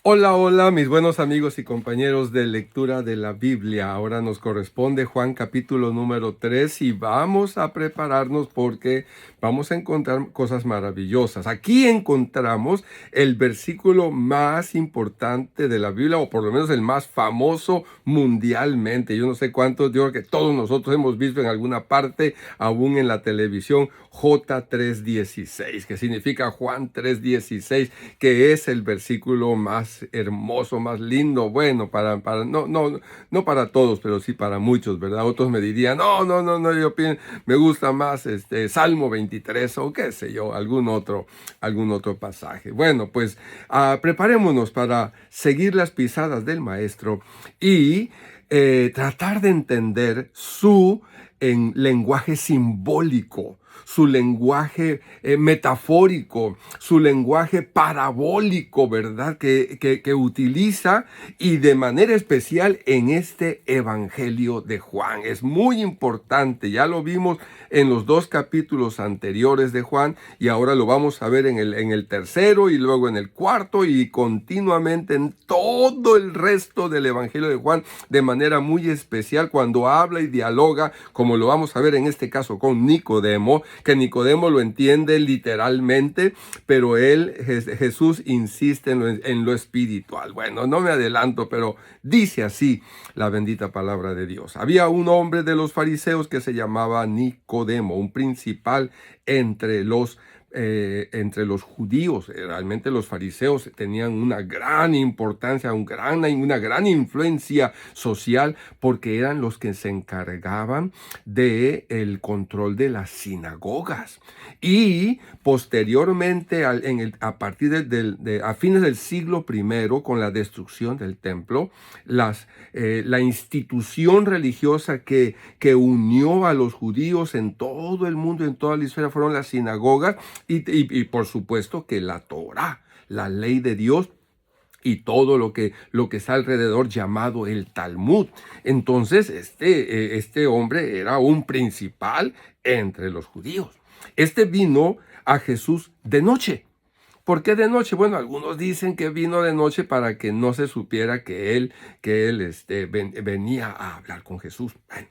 Hola, hola, mis buenos amigos y compañeros de lectura de la Biblia. Ahora nos corresponde Juan capítulo número 3 y vamos a prepararnos porque vamos a encontrar cosas maravillosas. Aquí encontramos el versículo más importante de la Biblia, o por lo menos el más famoso mundialmente. Yo no sé cuántos, yo creo que todos nosotros hemos visto en alguna parte, aún en la televisión, J3:16, que significa Juan 3:16, que es el versículo más hermoso, más lindo, bueno, no para todos, pero sí para muchos, ¿verdad? Otros me dirían, no, me gusta más Salmo 23 o qué sé yo, algún otro pasaje. Bueno, pues preparémonos para seguir las pisadas del maestro y tratar de entender su en lenguaje simbólico, su lenguaje metafórico, su lenguaje parabólico, ¿verdad? Que utiliza y de manera especial en este Evangelio de Juan. Es muy importante, ya lo vimos en los dos capítulos anteriores de Juan y ahora lo vamos a ver en el tercero y luego en el cuarto y continuamente en todo el resto del Evangelio de Juan de manera muy especial cuando habla y dialoga, como lo vamos a ver en este caso con Nicodemo, que Nicodemo lo entiende literalmente, pero Jesús insiste en lo espiritual. Bueno, no me adelanto, pero dice así la bendita palabra de Dios. Había un hombre de los fariseos que se llamaba Nicodemo, un principal entre los judíos. Realmente los fariseos tenían una gran importancia, una gran influencia social, porque eran los que se encargaban de el control de las sinagogas. Y posteriormente, a partir a fines del siglo I, con la destrucción del templo, la institución religiosa que unió a los judíos en todo el mundo, en toda la historia, fueron las sinagogas y por supuesto que la Torá, la ley de Dios, y todo lo que está alrededor, llamado el Talmud. Entonces, este hombre era un principal entre los judíos. Este vino a Jesús de noche. ¿Por qué de noche? Bueno, algunos dicen que vino de noche para que no se supiera que él venía a hablar con Jesús. Bueno,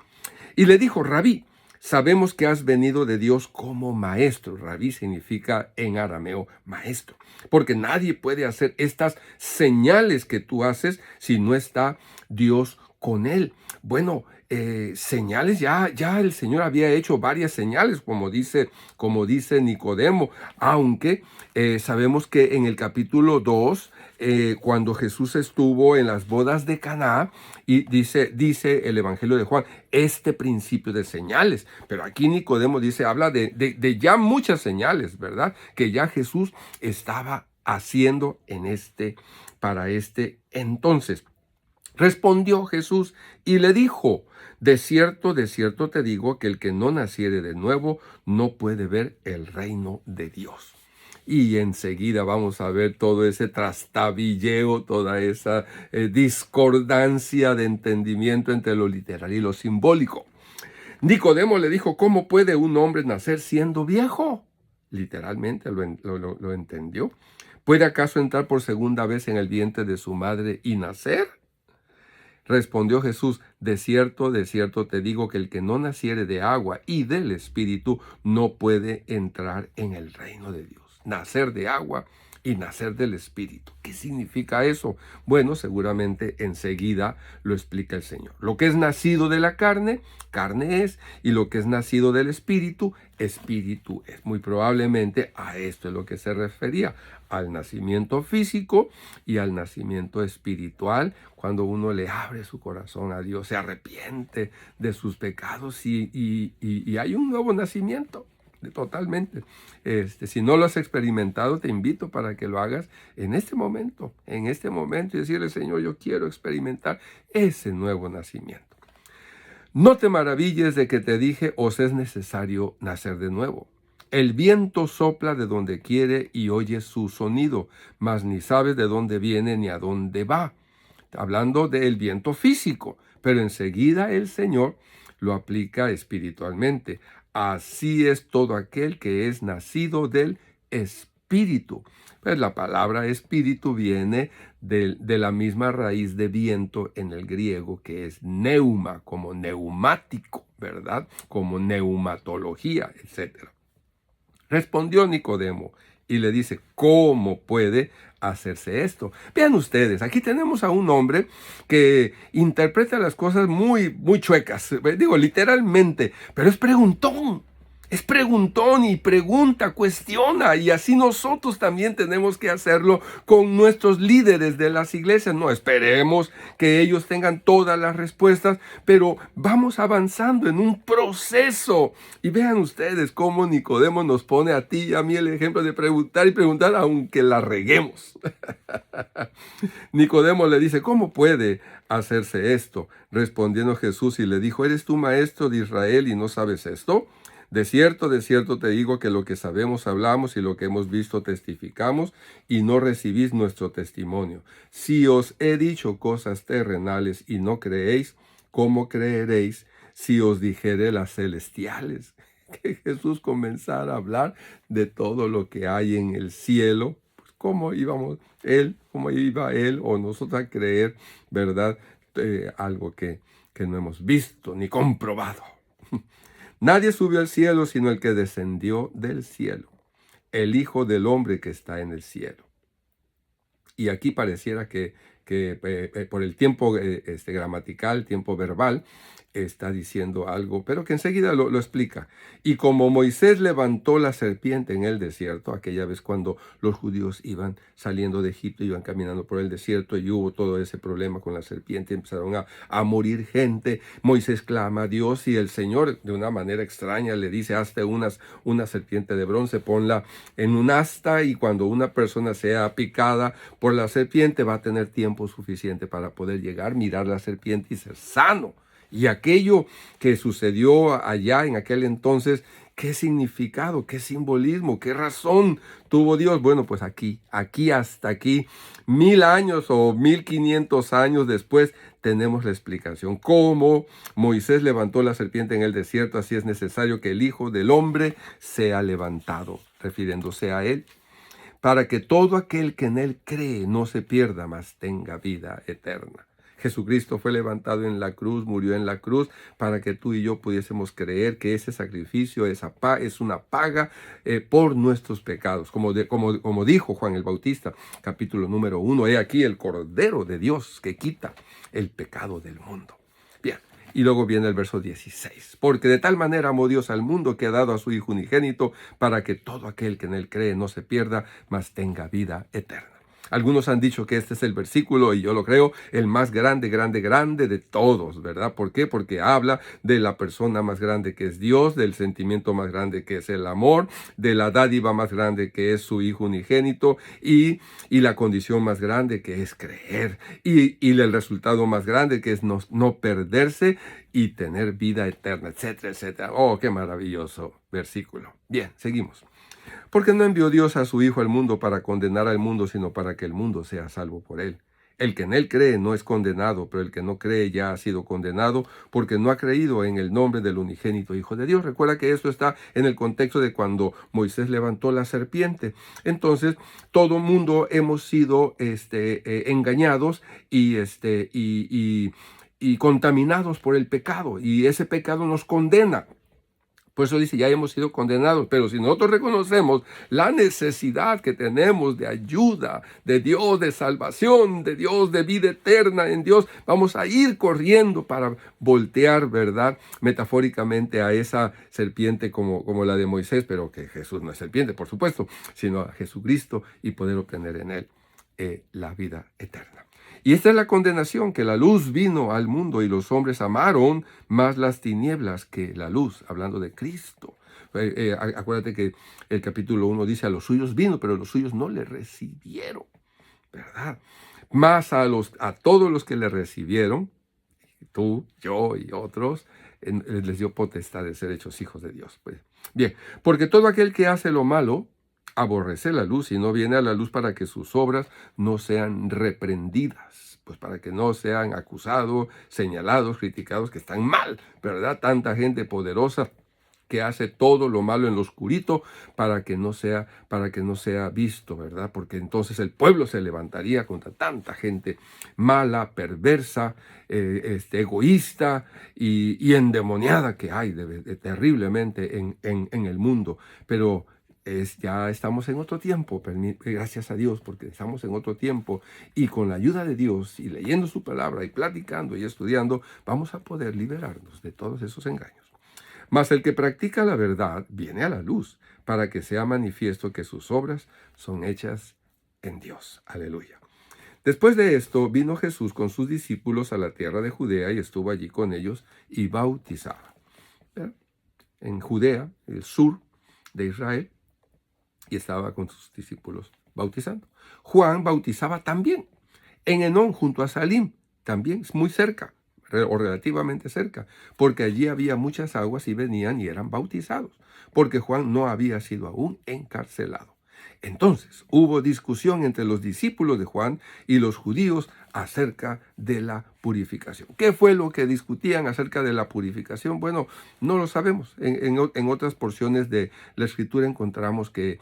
y le dijo: Rabí, sabemos que has venido de Dios como maestro. Rabí significa en arameo maestro, porque nadie puede hacer estas señales que tú haces si no está Dios con él. Bueno, señales, ya el Señor había hecho varias señales, como dice Nicodemo, aunque sabemos que en el capítulo 2, cuando Jesús estuvo en las bodas de Caná, y dice el Evangelio de Juan, este principio de señales. Pero aquí Nicodemo habla de ya muchas señales, ¿verdad? Que ya Jesús estaba haciendo para este entonces. Respondió Jesús y le dijo: de cierto te digo que el que no naciere de nuevo no puede ver el reino de Dios. Y enseguida vamos a ver todo ese trastabilleo, toda esa discordancia de entendimiento entre lo literal y lo simbólico. Nicodemo le dijo: ¿cómo puede un hombre nacer siendo viejo? Literalmente lo entendió. ¿Puede acaso entrar por segunda vez en el vientre de su madre y nacer? Respondió Jesús: de cierto te digo que el que no naciere de agua y del Espíritu no puede entrar en el reino de Dios. Nacer de agua y nacer del Espíritu. ¿Qué significa eso? Bueno, seguramente enseguida lo explica el Señor. Lo que es nacido de la carne, carne es, y lo que es nacido del Espíritu, Espíritu es. Muy probablemente a esto es lo que se refería, al nacimiento físico y al nacimiento espiritual, cuando uno le abre su corazón a Dios, se arrepiente de sus pecados y hay un nuevo nacimiento. Totalmente. Si no lo has experimentado, te invito para que lo hagas en este momento, y decirle: Señor, yo quiero experimentar ese nuevo nacimiento. No te maravilles de que te dije: os es necesario nacer de nuevo. El viento sopla de donde quiere y oyes su sonido, mas ni sabes de dónde viene ni a dónde va. Hablando del viento físico, pero enseguida el Señor lo aplica espiritualmente. Así es todo aquel que es nacido del Espíritu. Pues la palabra espíritu viene de la misma raíz de viento en el griego, que es neuma, como neumático, ¿verdad? Como neumatología, etcétera. Respondió Nicodemo y le dice, ¿cómo puede hacerse esto? Vean ustedes, aquí tenemos a un hombre que interpreta las cosas muy chuecas, digo literalmente, pero es preguntón. Es preguntón y pregunta, cuestiona, y así nosotros también tenemos que hacerlo con nuestros líderes de las iglesias. No esperemos que ellos tengan todas las respuestas, pero vamos avanzando en un proceso. Y vean ustedes cómo Nicodemo nos pone a ti y a mí el ejemplo de preguntar y preguntar aunque la reguemos. Nicodemo le dice, ¿cómo puede hacerse esto? Respondiendo Jesús y le dijo, ¿eres tú maestro de Israel y no sabes esto? De cierto te digo que lo que sabemos hablamos y lo que hemos visto testificamos y no recibís nuestro testimonio. Si os he dicho cosas terrenales y no creéis, ¿cómo creeréis si os dijere las celestiales? Que Jesús comenzara a hablar de todo lo que hay en el cielo. Pues, ¿cómo iba él o nosotros a creer, verdad? Algo que no hemos visto ni comprobado. Nadie subió al cielo sino el que descendió del cielo, el Hijo del Hombre que está en el cielo. Y aquí pareciera que por el tiempo gramatical, tiempo verbal, está diciendo algo, pero que enseguida lo explica. Y como Moisés levantó la serpiente en el desierto, aquella vez cuando los judíos iban saliendo de Egipto, iban caminando por el desierto y hubo todo ese problema con la serpiente, empezaron a morir gente, Moisés clama a Dios y el Señor de una manera extraña le dice, hazte una serpiente de bronce, ponla en un asta y cuando una persona sea picada por la serpiente va a tener tiempo suficiente para poder llegar, mirar la serpiente y ser sano. Y aquello que sucedió allá en aquel entonces, ¿qué significado, qué simbolismo, qué razón tuvo Dios? Bueno, pues aquí hasta aquí, 1000 años o 1500 años después, tenemos la explicación. Cómo Moisés levantó la serpiente en el desierto, así es necesario que el Hijo del Hombre sea levantado, refiriéndose a él, para que todo aquel que en él cree no se pierda, mas tenga vida eterna. Jesucristo fue levantado en la cruz, murió en la cruz, para que tú y yo pudiésemos creer que ese sacrificio es una paga por nuestros pecados. Como dijo Juan el Bautista, capítulo número 1, he aquí el Cordero de Dios que quita el pecado del mundo. Bien. Y luego viene el verso 16. Porque de tal manera amó Dios al mundo que ha dado a su Hijo unigénito para que todo aquel que en él cree no se pierda, mas tenga vida eterna. Algunos han dicho que este es el versículo, y yo lo creo, el más grande de todos, ¿verdad? ¿Por qué? Porque habla de la persona más grande que es Dios, del sentimiento más grande que es el amor, de la dádiva más grande que es su Hijo unigénito, y la condición más grande que es creer, y el resultado más grande que es no perderse y tener vida eterna, etcétera, etcétera. Oh, qué maravilloso versículo. Bien, seguimos. Porque no envió Dios a su Hijo al mundo para condenar al mundo, sino para que el mundo sea salvo por él. El que en él cree no es condenado, pero el que no cree ya ha sido condenado porque no ha creído en el nombre del unigénito Hijo de Dios. Recuerda que esto está en el contexto de cuando Moisés levantó la serpiente. Entonces, todo mundo hemos sido engañados y contaminados por el pecado, y ese pecado nos condena. Por eso dice, ya hemos sido condenados, pero si nosotros reconocemos la necesidad que tenemos de ayuda, de Dios, de salvación, de Dios, de vida eterna en Dios, vamos a ir corriendo para voltear, ¿verdad? Metafóricamente a esa serpiente como la de Moisés, pero que Jesús no es serpiente, por supuesto, sino a Jesucristo y poder obtener en él la vida eterna. Y esta es la condenación, que la luz vino al mundo y los hombres amaron más las tinieblas que la luz, hablando de Cristo. Acuérdate que el capítulo 1 dice, a los suyos vino, pero los suyos no le recibieron, ¿verdad? Más a todos los que le recibieron, tú, yo y otros, les dio potestad de ser hechos hijos de Dios. Pues, bien, porque todo aquel que hace lo malo, aborrece la luz y no viene a la luz para que sus obras no sean reprendidas, pues para que no sean acusados, señalados, criticados, que están mal, ¿verdad? Tanta gente poderosa que hace todo lo malo en lo oscurito para que no sea visto, ¿verdad? Porque entonces el pueblo se levantaría contra tanta gente mala, perversa, egoísta y endemoniada que hay terriblemente en el mundo. Pero ya estamos en otro tiempo, gracias a Dios, porque estamos en otro tiempo y con la ayuda de Dios y leyendo su palabra y platicando y estudiando, vamos a poder liberarnos de todos esos engaños. Mas el que practica la verdad viene a la luz, para que sea manifiesto que sus obras son hechas en Dios. Aleluya. Después de esto vino Jesús con sus discípulos a la tierra de Judea y estuvo allí con ellos y bautizaba. En Judea, el sur de Israel, y estaba con sus discípulos bautizando. Juan bautizaba también en Enón, junto a Salim, también muy cerca, o relativamente cerca, porque allí había muchas aguas y venían y eran bautizados, porque Juan no había sido aún encarcelado. Entonces hubo discusión entre los discípulos de Juan y los judíos acerca de la purificación. ¿Qué fue lo que discutían acerca de la purificación? Bueno, no lo sabemos. En otras porciones de la Escritura encontramos que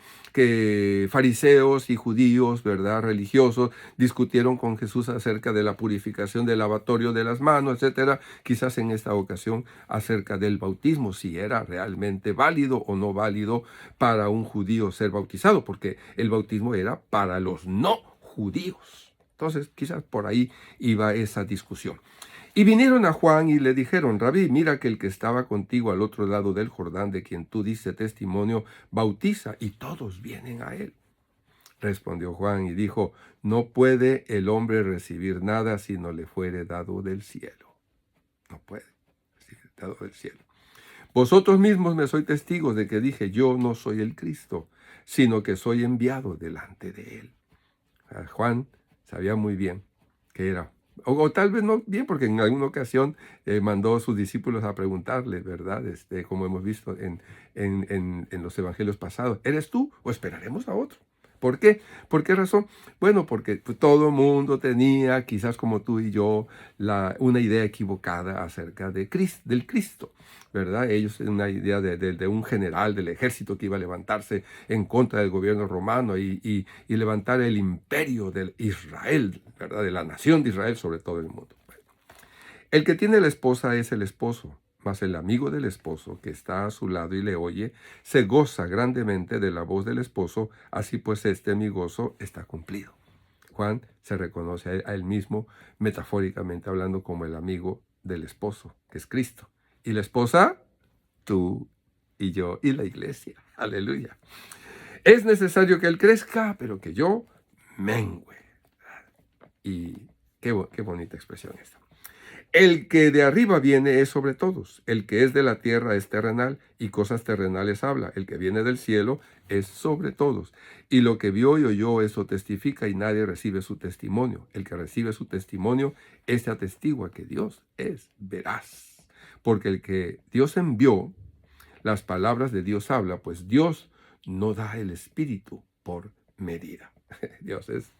fariseos y judíos, ¿verdad?, religiosos, discutieron con Jesús acerca de la purificación del lavatorio de las manos, etcétera. Quizás en esta ocasión acerca del bautismo, si era realmente válido o no válido para un judío ser bautizado, porque el bautismo era para los no judíos. Entonces, quizás por ahí iba esa discusión. Y vinieron a Juan y le dijeron: Rabí, mira que el que estaba contigo al otro lado del Jordán, de quien tú diste testimonio, bautiza, y todos vienen a él. Respondió Juan y dijo: no puede el hombre recibir nada si no le fuere dado del cielo. No puede recibir dado del cielo. Vosotros mismos me sois testigos de que dije: yo no soy el Cristo, sino que soy enviado delante de él. Juan sabía muy bien que era, o tal vez no bien, porque en alguna ocasión mandó a sus discípulos a preguntarle, ¿verdad? Como hemos visto en los evangelios pasados: ¿eres tú o esperaremos a otro? ¿Por qué? ¿Por qué razón? Bueno, porque todo mundo tenía, quizás como tú y yo, una idea equivocada acerca del Cristo, ¿verdad? Ellos tenían una idea de un general del ejército que iba a levantarse en contra del gobierno romano y levantar el imperio de Israel, ¿verdad? De la nación de Israel sobre todo el mundo. Bueno, el que tiene la esposa es el esposo, mas el amigo del esposo que está a su lado y le oye, se goza grandemente de la voz del esposo, así pues mi gozo está cumplido. Juan se reconoce a él mismo, metafóricamente hablando, como el amigo del esposo, que es Cristo. Y la esposa, tú y yo y la iglesia. Aleluya. Es necesario que él crezca, pero que yo mengüe. Y qué bonita expresión esta. El que de arriba viene es sobre todos. El que es de la tierra es terrenal y cosas terrenales habla. El que viene del cielo es sobre todos. Y lo que vio y oyó, eso testifica, y nadie recibe su testimonio. El que recibe su testimonio, ese atestigua que Dios es veraz. Porque el que Dios envió, las palabras de Dios habla, pues Dios no da el espíritu por medida. Dios es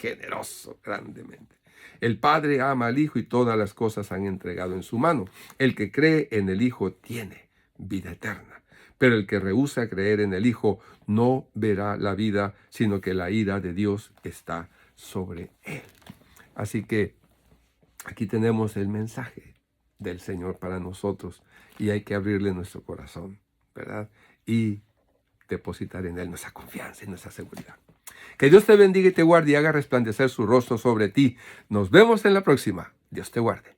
generoso grandemente. El Padre ama al Hijo y todas las cosas han entregado en su mano. El que cree en el Hijo tiene vida eterna. Pero el que rehúsa creer en el Hijo no verá la vida, sino que la ira de Dios está sobre él. Así que aquí tenemos el mensaje del Señor para nosotros y hay que abrirle nuestro corazón, ¿verdad? Y depositar en él nuestra confianza y nuestra seguridad. Que Dios te bendiga y te guarde y haga resplandecer su rostro sobre ti. Nos vemos en la próxima. Dios te guarde.